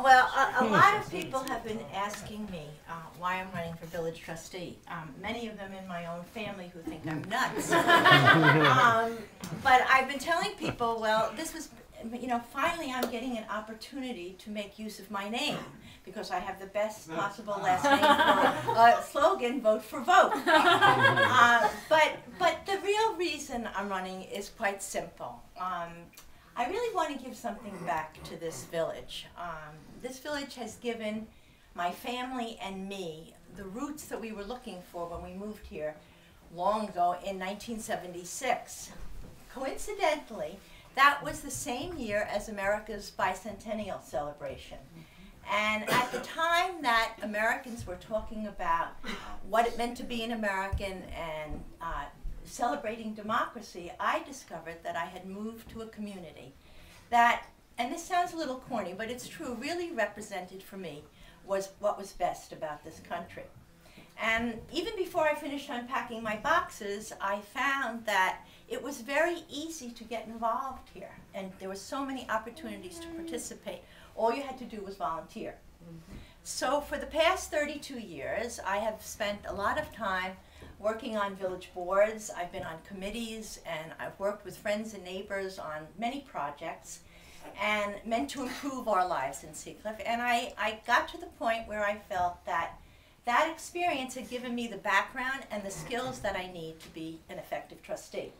Well, a lot of people have been asking me why I'm running for village trustee. Many of them in my own family who think I'm nuts. But I've been telling people, well, this was, finally I'm getting an opportunity to make use of my name because I have the best possible last name for a slogan, vote for Vogt. But the real reason I'm running is quite simple. I really want to give something back to this village. This village has given my family and me the roots that we were looking for when we moved here long ago in 1976. Coincidentally, that was the same year as America's bicentennial celebration. And at the time that Americans were talking about what it meant to be an American and celebrating democracy, I discovered that I had moved to a community that, and this sounds a little corny, but it's true, really represented for me was what was best about this country. And even before I finished unpacking my boxes, I found that it was very easy to get involved here. And there were so many opportunities to participate. All you had to do was volunteer. So for the past 32 years, I have spent a lot of time working on village boards. I've been on committees, and I've worked with friends and neighbors on many projects and meant to improve our lives in Sea Cliff. And I got to the point where I felt that that experience had given me the background and the skills that I need to be an effective trustee.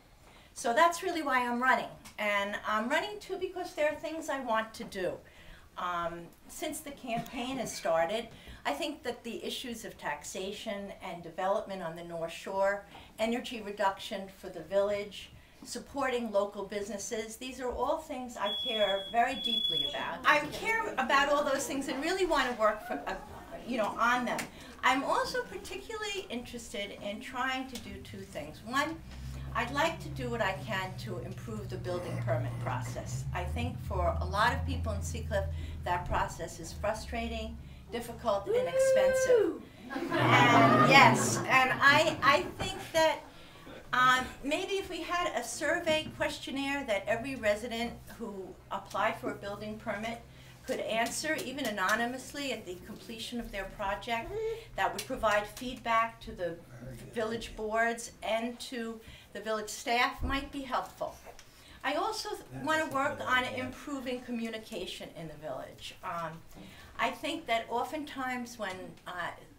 So that's really why I'm running. And I'm running too because there are things I want to do. Since the campaign has started, I think that the issues of taxation and development on the North Shore, energy reduction for the village, supporting local businesses, these are all things I care very deeply about. I care about all those things and really want to work for, on them. I'm also particularly interested in trying to do two things. One, I'd like to do what I can to improve the building permit process. I think for a lot of people in Sea Cliff, that process is frustrating, difficult, and expensive. And yes, and I think that maybe if we had a survey questionnaire that every resident who applied for a building permit could answer, even anonymously at the completion of their project, that would provide feedback to the village boards and to the village staff, might be helpful. I also want to work on improving communication in the village. I think that oftentimes when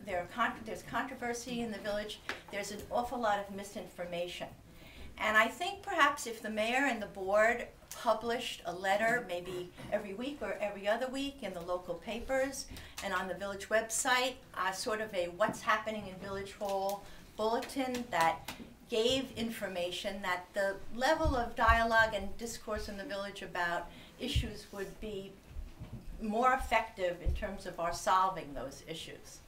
there's controversy in the village, there's an awful lot of misinformation. And I think perhaps if the mayor and the board published a letter maybe every week or every other week in the local papers and on the village website, sort of a what's happening in Village Hall bulletin that gave information, that the level of dialogue and discourse in the village about issues would be more effective in terms of our solving those issues.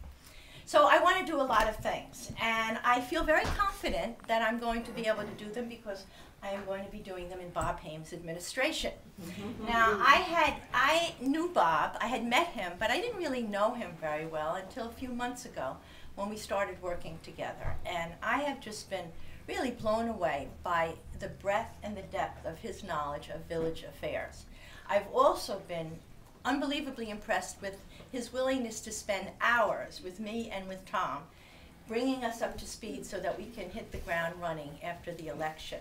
So I want to do a lot of things, and I feel very confident that I'm going to be able to do them because I am going to be doing them in Bob Hames' administration. Now, I knew Bob, I had met him, but I didn't really know him very well until a few months ago when we started working together. And I have just been really blown away by the breadth and the depth of his knowledge of village affairs. I've also been unbelievably impressed with his willingness to spend hours with me and with Tom, bringing us up to speed so that we can hit the ground running after the election.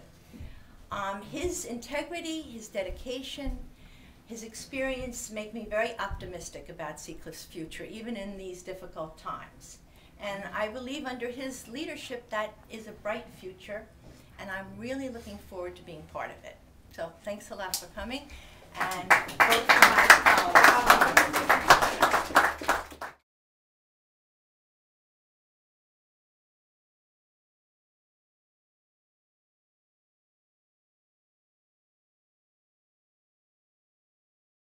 His integrity, his dedication, his experience make me very optimistic about Sea Cliff's future, even in these difficult times. And I believe under his leadership that is a bright future, and I'm really looking forward to being part of it. So thanks a lot for coming, and vote for my colleagues.